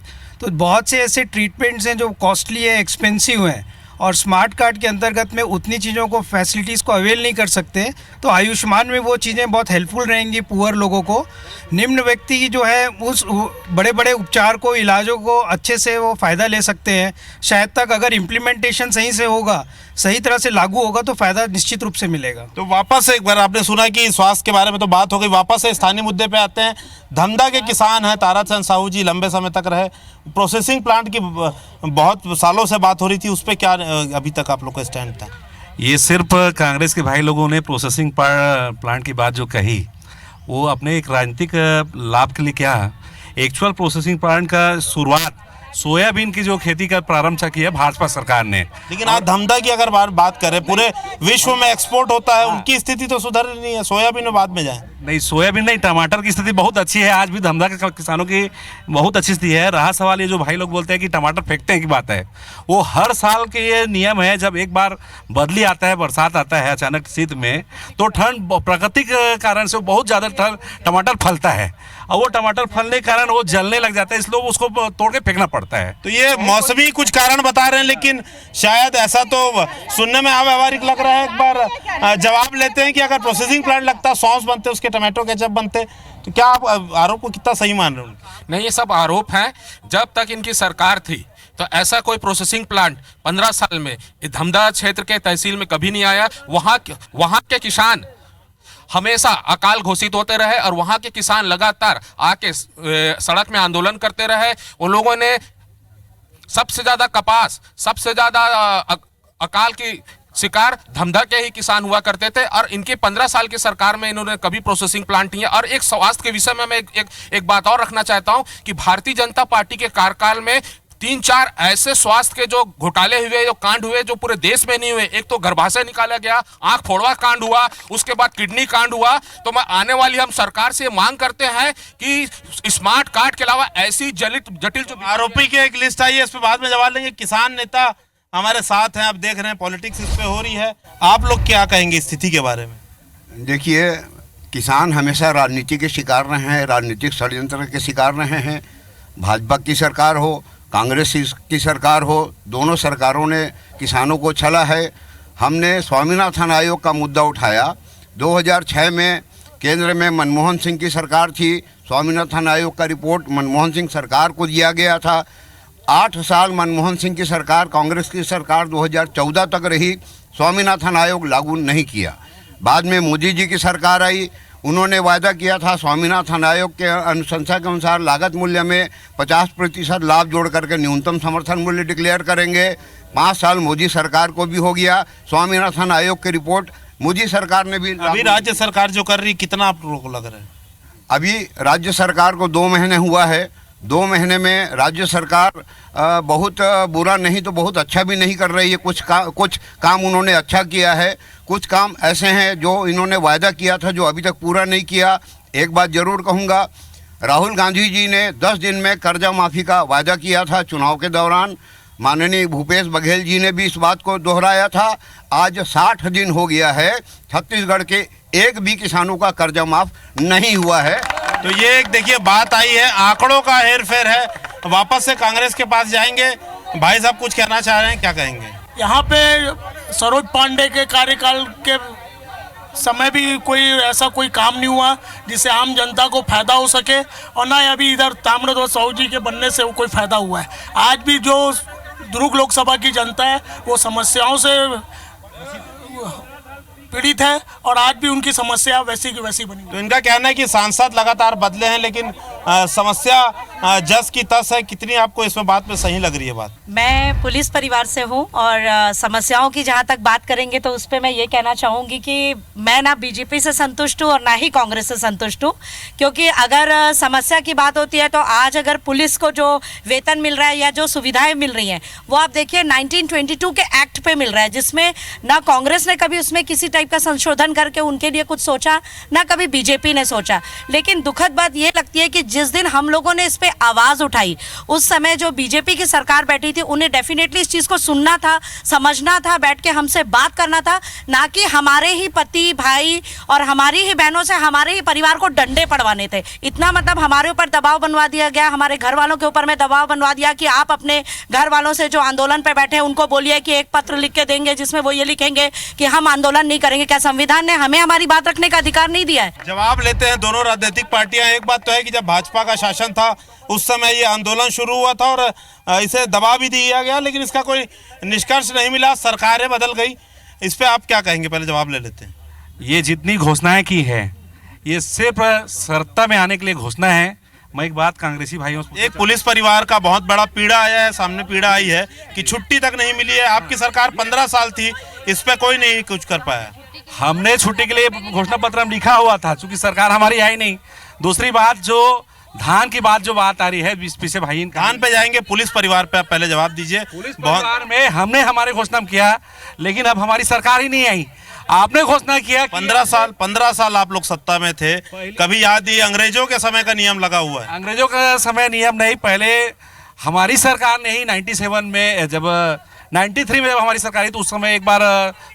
तो बहुत से ऐसे ट्रीटमेंट्स हैं जो कॉस्टली है, एक्सपेंसिव हैं और स्मार्ट कार्ड के अंतर्गत में उतनी चीज़ों को, फैसिलिटीज़ को अवेल नहीं कर सकते, तो आयुष्मान में वो चीज़ें बहुत हेल्पफुल रहेंगी पुअर लोगों को। निम्न व्यक्ति जो है उस बड़े बड़े उपचार को, इलाजों को अच्छे से वो फ़ायदा ले सकते हैं। शायद तक अगर इम्प्लीमेंटेशन सही से होगा, सही तरह से लागू होगा तो फ़ायदा निश्चित रूप से मिलेगा। तो वापस एक बार आपने सुना कि स्वास्थ्य के बारे में तो बात हो गई, वापस से स्थानीय मुद्दे पे आते हैं। धमधा के किसान हैं ताराचंद साहू जी, लंबे समय तक रहे, प्रोसेसिंग प्लांट की बहुत सालों से बात हो रही थी, उस पर क्या अभी तक आप लोग का स्टैंड था? ये सिर्फ कांग्रेस के भाई लोगों ने प्रोसेसिंग प्लांट की बात जो कही वो अपने एक राजनीतिक लाभ के लिए क्या, एक्चुअल प्रोसेसिंग प्लांट का शुरुआत सोयाबीन की जो खेती का प्रारंभ किया भाजपा सरकार ने। लेकिन आज धमधा की अगर बात करें, पूरे विश्व में एक्सपोर्ट होता है, उनकी स्थिति तो सुधर नहीं है। सोयाबीन में बाद में जाए, नहीं सोयाबीन नहीं, टमाटर की स्थिति बहुत अच्छी है। आज भी धमधा के किसानों की बहुत अच्छी स्थिति है। रहा सवाल ये जो भाई लोग बोलते हैं कि टमाटर फेंकते हैं की बात है, वो हर साल के ये नियम है, जब एक बार बदली आता है, बरसात आता है अचानक शीत में, तो ठंड प्राकृतिक कारण से बहुत ज़्यादा टमाटर फलता है और वो टमाटर फलने के कारण वो जलने लग जाता है, इसलिए उसको तोड़ के फेंकना पड़ता है। तो ये मौसमी कुछ कारण बता रहे हैं, लेकिन शायद ऐसा तो सुनने में अव्यावहारिक लग रहा है। एक बार जवाब लेते हैं कि अगर प्रोसेसिंग प्लांट लगता, सॉस बनते, उसके टमाटो केचप बनते, तो क्या आप आरोप को कितना सही मान रहे हो? नहीं, ये सब आरोप हैं। जब तक इनकी सरकार थी तो ऐसा कोई प्रोसेसिंग प्लांट 15 साल में धमधा क्षेत्र के तहसील में कभी नहीं आया। वहाँ के किसान हमेशा अकाल घोषित होते रहे और वहाँ के किसान लगातार आके सड़क में आंदोलन करते रहे। उन लोगों ने सबसे ज़्यादा कपास, सबसे ज़्यादा अकाल की शिकार धमधा के ही किसान हुआ करते थे। और इनके 15 साल की सरकार में इन्होंने कभी प्रोसेसिंग प्लांट नहीं है। और एक स्वास्थ्य के विषय में मैं एक बात और रखना चाहता हूं कि भारतीय जनता पार्टी के कार्यकाल में 3-4 ऐसे स्वास्थ्य के जो घोटाले हुए, जो कांड हुए, जो पूरे देश में नहीं हुए। एक तो गर्भाशय निकाला गया, आंख फोड़वा कांड हुआ, उसके बाद किडनी कांड हुआ। तो मैं आने वाली हम सरकार से मांग करते हैं कि स्मार्ट कार्ड के अलावा ऐसी जटिल जो आरोपी की एक लिस्ट आई है, इस पे बाद में जवाब लेंगे। किसान नेता हमारे साथ हैं, आप देख रहे हैं पॉलिटिक्स इस पे हो रही है, आप लोग क्या कहेंगे स्थिति के बारे में? देखिए, किसान हमेशा राजनीति के शिकार रहे हैं, राजनीतिक षड्यंत्र के शिकार रहे हैं। भाजपा की सरकार हो, कांग्रेस की सरकार हो, दोनों सरकारों ने किसानों को छला है। हमने स्वामीनाथन आयोग का मुद्दा उठाया। 2006 में केंद्र में मनमोहन सिंह की सरकार थी। स्वामीनाथन आयोग का रिपोर्ट मनमोहन सिंह सरकार को दिया गया था। 8 साल मनमोहन सिंह की सरकार, कांग्रेस की सरकार 2014 तक रही, स्वामीनाथन आयोग लागू नहीं किया। बाद में मोदी जी की सरकार आई, उन्होंने वायदा किया था स्वामीनाथन आयोग के अनुशंसा के अनुसार लागत मूल्य में 50% लाभ जोड़ करके न्यूनतम समर्थन मूल्य डिक्लेयर करेंगे। 5 साल मोदी सरकार को भी हो गया। स्वामीनाथन आयोग की रिपोर्ट मोदी सरकार ने भी अभी राज्य सरकार जो कर रही, कितना आप लोगों को लग रहा है? अभी राज्य सरकार को 2 महीने हुआ है। 2 महीने में राज्य सरकार बहुत बुरा नहीं तो बहुत अच्छा भी नहीं कर रही है। कुछ काम उन्होंने अच्छा किया है, कुछ काम ऐसे हैं जो इन्होंने वायदा किया था जो अभी तक पूरा नहीं किया। एक बात ज़रूर कहूँगा, राहुल गांधी जी ने 10 दिन में कर्जा माफ़ी का वायदा किया था चुनाव के दौरान। माननीय भूपेश बघेल जी ने भी इस बात को दोहराया था। आज 60 दिन हो गया है, छत्तीसगढ़ के एक भी किसानों का कर्जा माफ़ नहीं हुआ है। तो ये एक देखिए बात आई है, आंकड़ों का हेरफेर है। वापस से कांग्रेस के पास जाएंगे। भाई साहब कुछ कहना चाह रहे हैं, क्या कहेंगे? यहाँ पे सरोज पांडे के कार्यकाल के समय भी कोई काम नहीं हुआ जिससे आम जनता को फायदा हो सके, और ना अभी इधर ताम्रध्वज साहू जी के बनने से कोई फायदा हुआ है। आज भी जो दुर्ग लोकसभा की जनता है वो समस्याओं से पीड़ित है और आज भी उनकी समस्या वैसी की वैसी बनी। तो इनका कहना है कि सांसद लगातार बदले हैं लेकिन समस्या जस की तस है। कितनी आपको इसमें बात में सही लग रही है बात? मैं पुलिस परिवार से हूं और समस्याओं की जहां तक बात करेंगे तो उस पर मैं ये कहना चाहूँगी कि मैं ना बीजेपी से संतुष्ट हूँ और ना ही कांग्रेस से संतुष्ट हूँ, क्योंकि अगर समस्या की बात होती है तो आज अगर पुलिस को जो वेतन मिल रहा है या जो सुविधाएं मिल रही हैं वो आप देखिए 1922 के एक्ट पे मिल रहा है, जिसमें ना कांग्रेस ने कभी उसमें किसी टाइप का संशोधन करके उनके लिए कुछ सोचा, ना कभी बीजेपी ने सोचा। लेकिन दुखद बात ये लगती है कि जिस दिन हम लोगों ने इस पे आवाज़ उठाई उस समय जो बीजेपी की सरकार बैठी थी उन्हें डेफिनेटली इस चीज़ को सुनना था, समझना था, बैठ के हमसे बात करना था, ना कि हमारे ही पति भाई और हमारी ही बहनों से हमारे ही परिवार को डंडे पड़वाने थे। इतना मतलब हमारे ऊपर दबाव बनवा दिया गया, हमारे घर वालों के ऊपर में दबाव बनवा दिया कि आप अपने घर वालों से जो आंदोलन पे बैठे हैं उनको बोलिए कि एक पत्र लिख के देंगे जिसमें वो ये लिखेंगे कि हम आंदोलन नहीं करेंगे। क्या संविधान ने हमें हमारी बात रखने का अधिकार नहीं दिया है? जवाब लेते हैं दोनों राजनीतिक पार्टियां। एक बात तो है कि जब भाजपा का शासन था उस समय ये आंदोलन शुरू हुआ था और इसे दबा भी दिया गया, लेकिन इसका कोई निष्कर्ष नहीं मिला, सरकारें बदल गई। इस पे आप क्या कहेंगे? पहले जवाब ले लेते हैं। ये जितनी घोषणाएं की है ये सिर्फ सत्ता में आने के लिए घोषणा है। मैं एक बात कांग्रेसी भाइयों से, एक पुलिस परिवार का बहुत बड़ा पीड़ा आया है, सामने पीड़ा आई है कि छुट्टी तक नहीं मिली है। आपकी सरकार 15 साल थी, इस पे कोई नहीं कुछ कर पाया। हमने छुट्टी के लिए घोषणा पत्र में लिखा हुआ था, चूंकि सरकार हमारी आई नहीं। दूसरी बात, जो धान की बात जो बात आ रही है पीछे भाई, धान पे जाएंगे, पुलिस परिवार पे आप पहले जवाब दीजिए। पुलिस परिवार में हमने हमारे घोषणा किया, लेकिन अब हमारी सरकार ही नहीं आई। आपने घोषणा किया 15 साल आप लोग सत्ता में थे। कभी याद ही अंग्रेजों के समय का नियम लगा हुआ है? अंग्रेजों का समय नियम नहीं, पहले हमारी सरकार ने ही 97 में, जब 93 में जब हमारी सरकार आई तो उस समय एक बार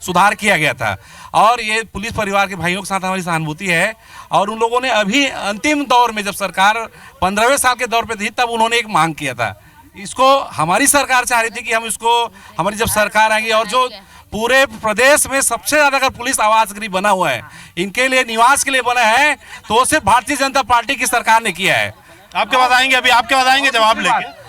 सुधार किया गया था। और ये पुलिस परिवार के भाइयों के साथ हमारी सहानुभूति है। और उन लोगों ने अभी अंतिम दौर में जब सरकार 15वें साल के दौर पे थी तब उन्होंने एक मांग किया था। इसको हमारी सरकार चाह रही थी कि हम इसको, हमारी जब सरकार आएगी और जो पूरे प्रदेश में सबसे ज़्यादा अगर पुलिस आवास गृह बना हुआ है, इनके लिए निवास के लिए बना है, तो वो सिर्फ भारतीय जनता पार्टी की सरकार ने किया है। आपके पास आएंगे, अभी आपके पास आएंगे जवाब लेके।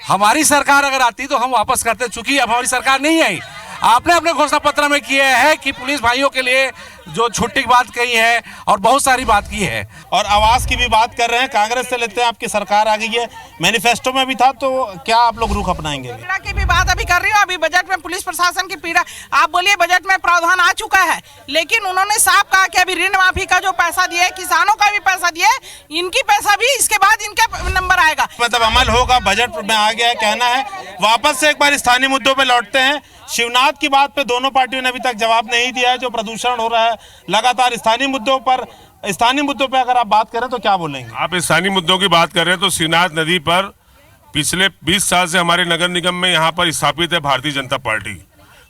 हमारी सरकार अगर आती तो हम वापस करते, चूंकि अब हमारी सरकार नहीं आई। आपने अपने घोषणा पत्र में किया है कि पुलिस भाइयों के लिए जो छुट्टी की बात कही है और बहुत सारी बात की है। और आवास की भी बात कर रहे हैं। कांग्रेस से लेते हैं, आपकी सरकार आ गई है, मैनिफेस्टो में भी था, तो क्या आप लोग रुख अपनाएंगे? पीड़ा की भी बात अभी कर रही हूँ। अभी बजट में पुलिस प्रशासन की पीड़ा, आप बोलिए बजट में प्रावधान आ चुका है, लेकिन उन्होंने साफ कहा कि अभी ऋण माफी का जो पैसा दिए, किसानों का भी पैसा दिए, इनकी पैसा भी इसके बाद इनके नंबर आएगा, मतलब अमल होगा, बजट में आ गया है कहना है। वापस से एक बार स्थानीय मुद्दों पे लौटते हैं। शिवनाथ की बात पे दोनों पार्टियों ने अभी तक जवाब नहीं दिया है। जो प्रदूषण हो रहा है लगातार स्थानीय मुद्दों पे अगर आप बात करें तो क्या बोलेंगे? आप स्थानीय मुद्दों की बात कर रहे हैं तो शिवनाथ नदी पर पिछले 20 साल से हमारे नगर निगम में यहाँ पर स्थापित है भारतीय जनता पार्टी।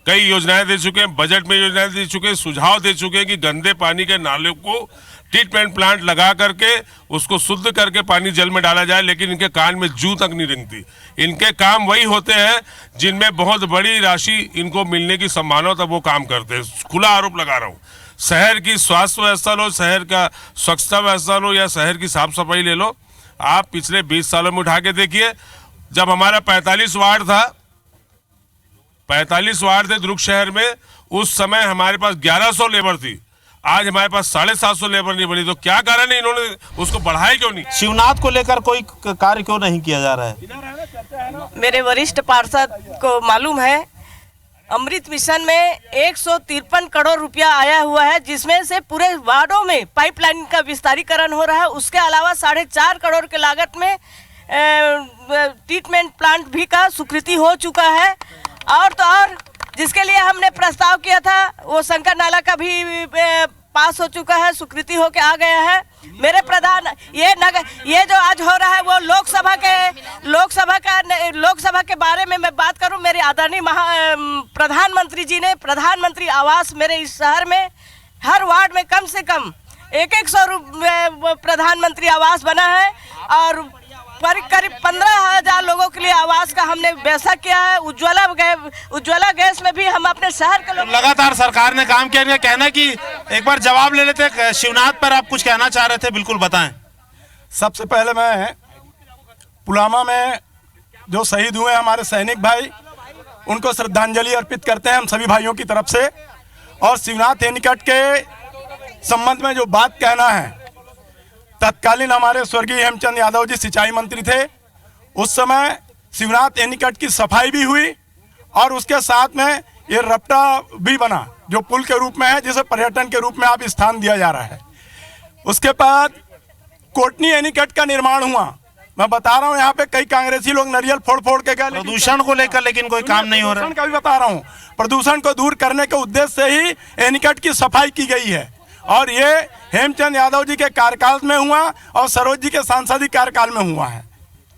कई योजनाएं दे चुके हैं, बजट में योजनाएं दे चुके हैं, सुझाव दे चुके हैं कि गंदे पानी के नाले को ट्रीटमेंट प्लांट लगा करके उसको शुद्ध करके पानी जल में डाला जाए, लेकिन इनके कान में जू तक नहीं रेंगती। इनके काम वही होते हैं जिनमें बहुत बड़ी राशि इनको मिलने की संभावना, तब वो काम करते हैं। खुला आरोप लगा रहा हूँ। शहर की स्वास्थ्य व्यवस्था लो, शहर का स्वच्छता व्यवस्था लो, या शहर की साफ सफाई ले लो, आप पिछले 20 सालों में उठा के देखिए। जब हमारा 45 वार्ड थे दुर्ग शहर में, उस समय हमारे पास 1100 लेबर थी, आज हमारे पास 750 लेबर नहीं बनी। तो क्या कारण है, इन्होंने उसको बढ़ाया क्यों नहीं? शिवनाथ को लेकर कोई कार्य क्यों नहीं किया जा रहा है? मेरे वरिष्ठ पार्षद को मालूम है, अमृत मिशन में 153 करोड़ रुपया आया हुआ है, जिसमें से पूरे वार्डों में पाइपलाइन का विस्तारीकरण हो रहा है। उसके अलावा 4.5 करोड़ के लागत में ट्रीटमेंट प्लांट भी का स्वीकृति हो चुका है। और तो और जिसके लिए हमने प्रस्ताव किया था, वो शंकर नाला का भी पास हो चुका है, स्वीकृति होके आ गया है। मेरे प्रधान ये जो आज हो रहा है वो लोकसभा के बारे में मैं बात करूं। मेरे आदरणीय प्रधानमंत्री जी ने प्रधानमंत्री आवास मेरे इस शहर में हर वार्ड में कम से कम 100 प्रधानमंत्री आवास बना है, और करीब 15,000 लोगों के लिए आवास का हमने व्यवस्था किया है। उज्ज्वला गैस में भी हम अपने शहर के लोग लगातार सरकार ने काम किया। कहना कि एक बार जवाब ले लेते हैं। शिवनाथ पर आप कुछ कहना चाह रहे थे, बिल्कुल बताएं। सबसे पहले मैं पुलवामा में जो शहीद हुए हमारे सैनिक भाई, उनको श्रद्धांजलि अर्पित करते हैं हम सभी भाइयों की तरफ से। और शिवनाथ एनीकट के संबंध में जो बात कहना है, तत्कालीन हमारे स्वर्गीय हेमचंद यादव जी सिंचाई मंत्री थे। उस समय शिवनाथ एनीकट की सफाई भी हुई, और उसके साथ में ये रपटा भी बना, जो पुल के रूप में है, जिसे पर्यटन के रूप में आप स्थान दिया जा रहा है। उसके बाद कोटनी एनीकट का निर्माण हुआ। मैं बता रहा हूँ, यहाँ पे कई कांग्रेसी लोग नारियल फोड़ फोड़ के गए प्रदूषण को लेकर, लेकिन कोई काम नहीं हो रहा है। प्रदूषण का भी बता रहा हूँ, प्रदूषण को दूर करने के उद्देश्य से ही एनीकट की सफाई की गई है, और ये हेमचंद यादव जी के कार्यकाल में हुआ और सरोज जी के सांसदीय कार्यकाल में हुआ है।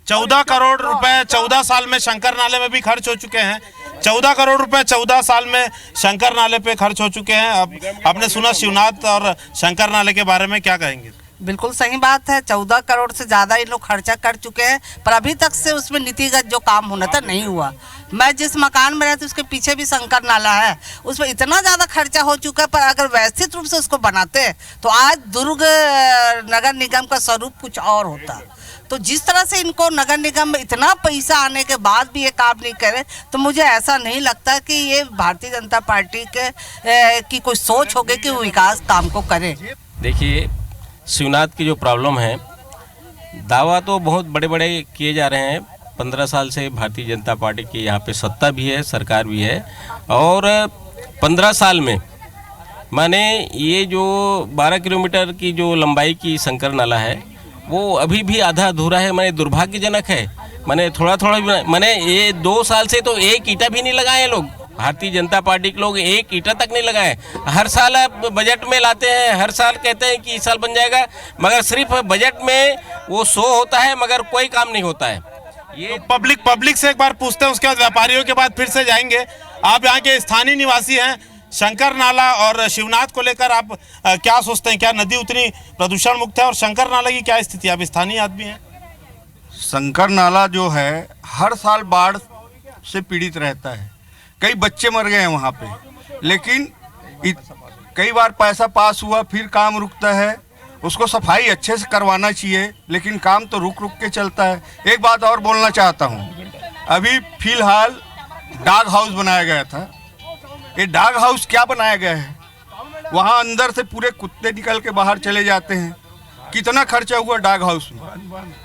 14 करोड़ रुपए 14 साल में शंकर नाले में भी खर्च हो चुके हैं। 14 करोड़ रुपए 14 साल में शंकर नाले पे खर्च हो चुके हैं। अब आपने सुना शिवनाथ और शंकर नाले के बारे में, क्या कहेंगे? बिल्कुल सही बात है। 14 करोड़ से ज़्यादा ये लोग खर्चा कर चुके हैं, पर अभी तक से उसमें नीतिगत जो काम होना था नहीं हुआ। मैं जिस मकान में रहती उसके पीछे भी शंकर नाला है, उसमें इतना ज़्यादा खर्चा हो चुका है, पर अगर व्यवस्थित रूप से उसको बनाते तो आज दुर्ग नगर निगम का स्वरूप कुछ और होता। तो जिस तरह से इनको नगर निगम में इतना पैसा आने के बाद भी ये काम नहीं करे, तो मुझे ऐसा नहीं लगता कि ये भारतीय जनता पार्टी की कोई सोच होगी कि वो विकास काम को करे। देखिए, शिवनाथ की जो प्रॉब्लम है, दावा तो बहुत बड़े बड़े किए जा रहे हैं। 15 साल से भारतीय जनता पार्टी की यहाँ पे सत्ता भी है, सरकार भी है, और 15 साल में माने ये जो 12 किलोमीटर की जो लंबाई की शंकर नाला है, वो अभी भी आधा अधूरा है। माने दुर्भाग्यजनक है। माने थोड़ा माने ये 2 साल से तो एक ईंटा भी नहीं लगाए लोग। भारतीय जनता पार्टी के लोग एक ईंटा तक नहीं लगाए। हर साल आप बजट में लाते हैं, हर साल कहते हैं कि इस साल बन जाएगा, मगर सिर्फ बजट में वो शो होता है, मगर कोई काम नहीं होता है। ये पब्लिक से एक बार पूछते हैं, उसके बाद व्यापारियों के बाद फिर से जाएंगे। आप यहाँ के स्थानीय निवासी हैं, शंकर नाला और शिवनाथ को लेकर आप क्या सोचते हैं? क्या नदी उतनी प्रदूषण मुक्त है, और शंकर नाला की क्या स्थिति है? आप स्थानीय आदमी हैं। शंकर नाला जो है हर साल बाढ़ से पीड़ित रहता है। कई बच्चे मर गए हैं वहाँ पे, लेकिन कई बार पैसा पास हुआ फिर काम रुकता है। उसको सफाई अच्छे से करवाना चाहिए, लेकिन काम तो रुक के चलता है। एक बात और बोलना चाहता हूँ, अभी फिलहाल डाग हाउस बनाया गया था। ये डाग हाउस क्या बनाया गया है? वहाँ अंदर से पूरे कुत्ते निकल के बाहर चले जाते हैं। कितना खर्चा हुआ डॉग हाउस में,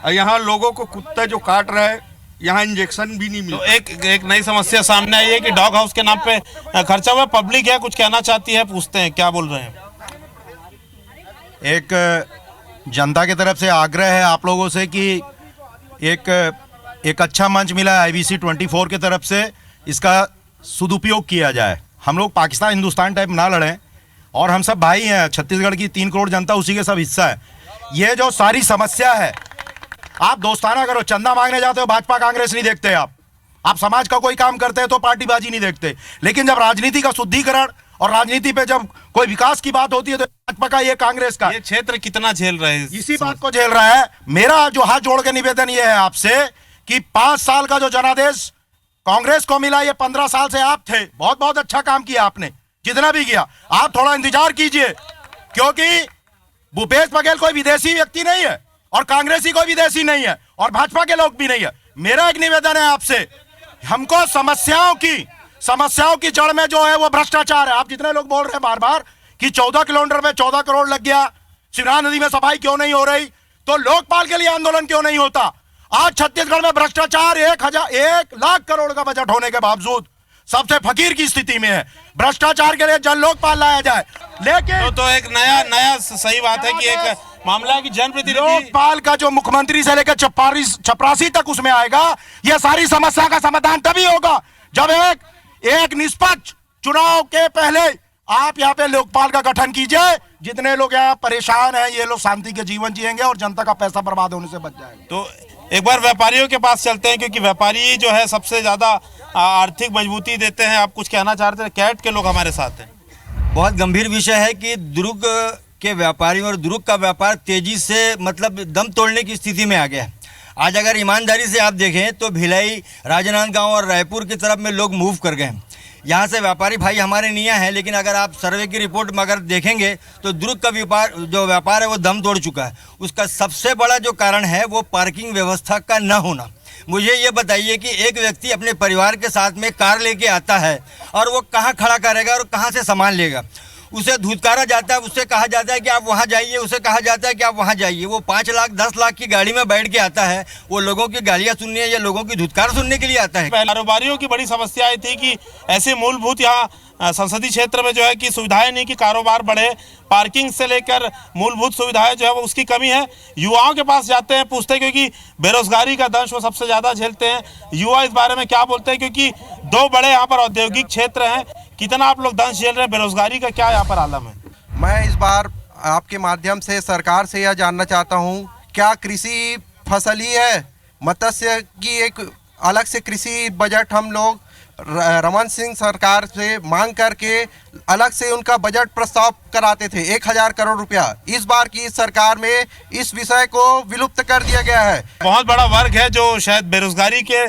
और यहाँ लोगों को कुत्ता जो काट रहा है, यहाँ इंजेक्शन भी नहीं मिला। तो एक नई समस्या सामने आई है कि डॉग हाउस के नाम पे खर्चा हुआ। पब्लिक है, कुछ कहना चाहती है, पूछते हैं क्या बोल रहे हैं। एक जनता की तरफ से आग्रह है आप लोगों से कि एक अच्छा मंच मिला है IBC 24 की तरफ से, इसका सदुपयोग किया जाए। हम लोग पाकिस्तान हिंदुस्तान टाइप ना लड़ें, और हम सब भाई हैं। छत्तीसगढ़ की 3 करोड़ जनता उसी के सब हिस्सा है। ये जो सारी समस्या है, आप दोस्ताना करो, चंदा मांगने जाते हो भाजपा कांग्रेस नहीं देखते आप समाज का कोई काम करते हैं तो पार्टीबाजी नहीं देखते। लेकिन जब राजनीति का शुद्धिकरण और राजनीति पे जब कोई विकास की बात होती है तो भाजपा का, ये कांग्रेस का, ये क्षेत्र कितना झेल रहे हैं, इसी बात को झेल रहा है। मेरा जो हाथ जोड़ के निवेदन ये है आपसे कि 5 साल का जो जनादेश कांग्रेस को मिला, ये 15 साल से आप थे। बहुत बहुत अच्छा काम किया आपने, जितना भी किया। आप थोड़ा इंतजार कीजिए, क्योंकि भूपेश बघेल कोई विदेशी व्यक्ति नहीं है और कांग्रेसी कोई विदेशी नहीं है और भाजपा के लोग भी नहीं है। मेरा एक निवेदन है आपसे, हमको समस्याओं की जड़ में जो है वो भ्रष्टाचार है। आप जितने लोग बोल रहे हैं बार बार कि 14 किलोमीटर में 14 करोड़ लग गया, शिवनाथ नदी में सफाई क्यों नहीं हो रही, तो लोकपाल के लिए आंदोलन क्यों नहीं होता। आज छत्तीसगढ़ में भ्रष्टाचार 1 लाख करोड़ का बजट होने के बावजूद सबसे फकीर की स्थिति में है। भ्रष्टाचार के लिए जन लोकपाल लाया जाए। लेकिन तो एक नया सही बात है कि एक मामला है कि जनप्रतिनिधि लोकपाल का जो मुख्यमंत्री से लेकर चपरासी तक उसमें आएगा, यह सारी समस्या का समाधान तभी होगा जब एक निष्पक्ष चुनाव के पहले आप यहाँ पे लोकपाल का गठन कीजिए। जितने लोग यहाँ परेशान हैं, ये लोग शांति के जीवन जिएंगे और जनता का पैसा बर्बाद होने से बच जाएगा। तो एक बार व्यापारियों के पास चलते हैं, क्योंकि व्यापारी जो है सबसे ज्यादा आर्थिक मजबूती देते हैं। आप कुछ कहना चाहते हैं? कैट के लोग हमारे साथ हैं। बहुत गंभीर विषय है कि दुर्ग के व्यापारी और दुर्ग का व्यापार तेजी से मतलब दम तोड़ने की स्थिति में आ गया है। आज अगर ईमानदारी से आप देखें तो भिलाई, राजनांदगांव और रायपुर की तरफ में लोग मूव कर गए हैं। यहाँ से व्यापारी भाई हमारे नहीं हैं, लेकिन अगर आप सर्वे की रिपोर्ट में अगर देखेंगे तो दुर्ग का व्यापार है वो दम तोड़ चुका है। उसका सबसे बड़ा जो कारण है वो पार्किंग व्यवस्था का न होना। मुझे ये बताइए कि एक व्यक्ति अपने परिवार के साथ में कार लेके आता है और वो कहाँ खड़ा करेगा और कहाँ से सामान लेगा। उसे धुतकारा जाता है, उससे कहा जाता है कि आप वहाँ जाइए, उसे कहा जाता है कि आप वहाँ जाइए। वो 5 लाख 10 लाख की गाड़ी में बैठ के आता है, वो लोगों की गालियाँ सुनने या लोगों की धुतकार सुनने के लिए आता है। कारोबारियों की बड़ी समस्या आई थी कि ऐसे मूलभूत यहाँ संसदीय क्षेत्र में जो है कि सुविधाएं नहीं कि कारोबार बढ़े, पार्किंग से लेकर मूलभूत सुविधाएं जो है वो उसकी कमी है। युवाओं के पास जाते हैं, पूछते हैं, क्योंकि बेरोजगारी का दंश वो सबसे ज़्यादा झेलते हैं। युवा इस बारे में क्या बोलते हैं, क्योंकि 2 बड़े यहाँ पर औद्योगिक क्षेत्र हैं। कितना आप लोग दंश झेल रहे हैं, बेरोजगारी का क्या यहाँ पर आलम है? मैं इस बार आपके माध्यम से सरकार से यह जानना चाहता हूँ, क्या कृषि फसल ही है? मत्स्य की एक अलग से कृषि बजट हम लोग रमन सिंह सरकार से मांग करके अलग से उनका बजट प्रस्ताव कराते थे 1000 करोड़ रुपया। इस बार की सरकार में इस विषय को विलुप्त कर दिया गया है। बहुत बड़ा वर्ग है जो शायद बेरोजगारी के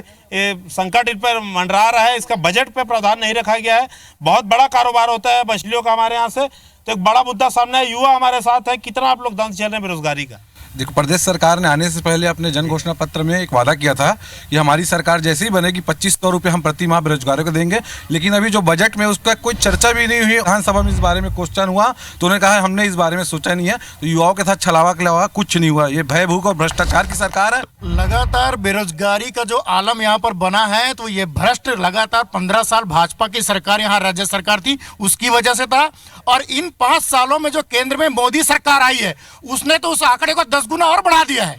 संकट इन पर मंडरा रहा है, इसका बजट पे प्रावधान नहीं रखा गया है। बहुत बड़ा कारोबार होता है मछलियों का हमारे यहाँ से, तो एक बड़ा मुद्दा सामने है। युवा हमारे साथ है, कितना आप लोग दंश झेल रहे हैं बेरोजगारी का? देखो, प्रदेश सरकार ने आने से पहले अपने जन घोषणा पत्र में एक वादा किया था कि हमारी सरकार जैसे ही बनेगी 2500 रुपये हम प्रति माह बेरोजगारों को देंगे। लेकिन अभी जो बजट में उसका कोई चर्चा भी नहीं हुई। विधानसभा में इस बारे में क्वेश्चन हुआ तो उन्होंने कहा हमने इस बारे में सोचा नहीं है। तो युवाओं के साथ छलावा खिलावा कुछ नहीं हुआ। ये भय भूख और भ्रष्टाचार की सरकार है। लगातार बेरोजगारी का जो आलम यहाँ पर बना है तो ये भ्रष्ट लगातार 15 साल भाजपा की सरकार यहाँ राज्य सरकार थी उसकी वजह से था। और इन 5 सालों में जो केंद्र में मोदी सरकार आई है उसने तो उस आंकड़े को 10 गुना और बढ़ा दिया है।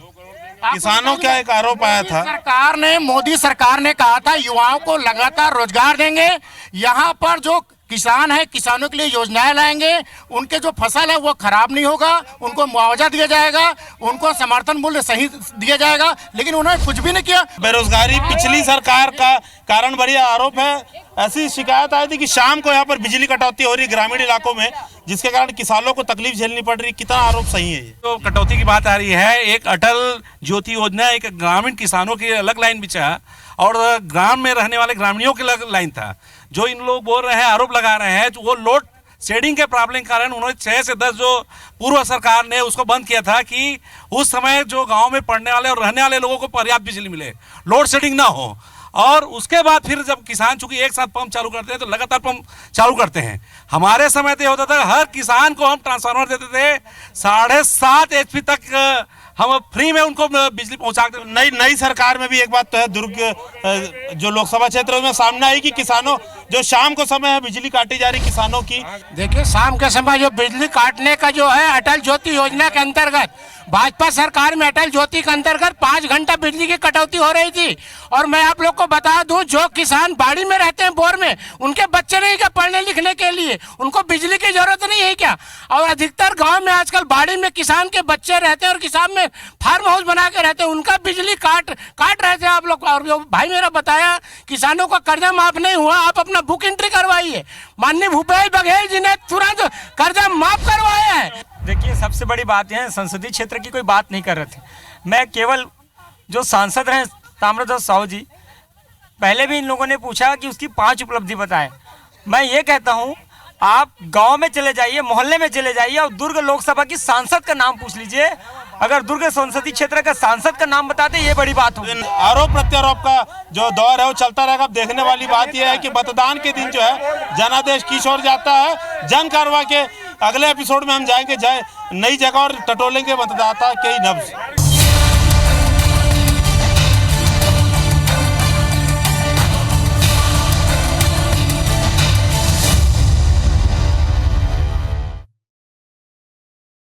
किसानों का एक आरोप आया था, मोदी सरकार ने कहा था युवाओं को लगातार रोजगार देंगे, यहाँ पर जो किसान है किसानों के लिए योजनाएं लाएंगे, उनके जो फसल है वो खराब नहीं होगा, उनको मुआवजा दिया जाएगा, उनको समर्थन मूल्य सही दिया जाएगा। लेकिन उन्होंने कुछ भी नहीं किया। बेरोजगारी पिछली सरकार का कारण बड़ी आरोप है। ऐसी शिकायत आई थी कि शाम को यहाँ पर बिजली कटौती हो रही ग्रामीण इलाकों में, जिसके कारण किसानों को तकलीफ झेलनी पड़ रही। कितना आरोप सही है ये? तो कटौती की बात आ रही है, एक अटल ज्योति योजना एक ग्रामीण किसानों की अलग लाइन बिछा और ग्राम में रहने वाले ग्रामीणों की अलग लाइन था। जो इन लोग बोल रहे हैं, आरोप लगा रहे हैं, वो लोड शेडिंग के प्रॉब्लम के कारण उन्होंने 6 से 10 जो पूर्व सरकार ने उसको बंद किया था कि उस समय जो गांव में पढ़ने वाले और रहने वाले लोगों को पर्याप्त बिजली मिले, लोड शेडिंग ना हो। और उसके बाद फिर जब किसान चूंकि एक साथ पंप चालू करते हैं तो लगातार पंप चालू करते हैं। हमारे समय तो होता था हर किसान को हम ट्रांसफार्मर देते थे 7.5 HP तक हम फ्री में उनको बिजली पहुंचाते। नई सरकार में भी एक बात तो है, दुर्ग जो लोकसभा क्षेत्र है उसमें सामने आई कि किसानों जो शाम को समय है बिजली काटी जा रही किसानों की। देखिए शाम के समय जो बिजली काटने का जो है अटल ज्योति योजना के अंतर्गत भाजपा सरकार में अटल ज्योति के अंतर्गत 5 घंटा बिजली की कटौती हो रही थी। और मैं आप लोग को बता दूं, जो किसान बाड़ी में रहते हैं बोर में, उनके बच्चे नहीं क्या पढ़ने लिखने के लिए, उनको बिजली की जरूरत नहीं है क्या? और अधिकतर गांव में आजकल बाड़ी में किसान के बच्चे रहते हैं और किसान में फार्म हाउस बना के रहते हैं, उनका बिजली काट रहे थे आप लोग। और जो भाई मेरा बताया किसानों का कर्जा माफ नहीं हुआ, आप अपना बुक एंट्री करवाइए। माननीय भूपेश बघेल जी ने तुरंत कर्जा माफ करवाया है। देखिए सबसे बड़ी बात है, संसदीय क्षेत्र की कोई बात नहीं कर रहे थे, मैं केवल जो सांसद रहे ताम्रध्वज साहू जी, पहले भी इन लोगों ने पूछा कि उसकी 5 उपलब्धि बताएं। मैं ये कहता हूँ आप गांव में चले जाइए, मोहल्ले में चले जाइए और दुर्ग लोकसभा की सांसद का नाम पूछ लीजिए। अगर दुर्ग संसदीय क्षेत्र का सांसद का नाम बताते ये बड़ी बात होगी। आरोप प्रत्यारोप का जो दौर है वो चलता रहेगा। अब देखने वाली बात यह है कि मतदान के दिन जो है जनादेश किस ओर जाता है। जन कार्रवाई के अगले एपिसोड में हम जाएंगे नई जगह और टटोलेंगे मतदाता के नब्ज।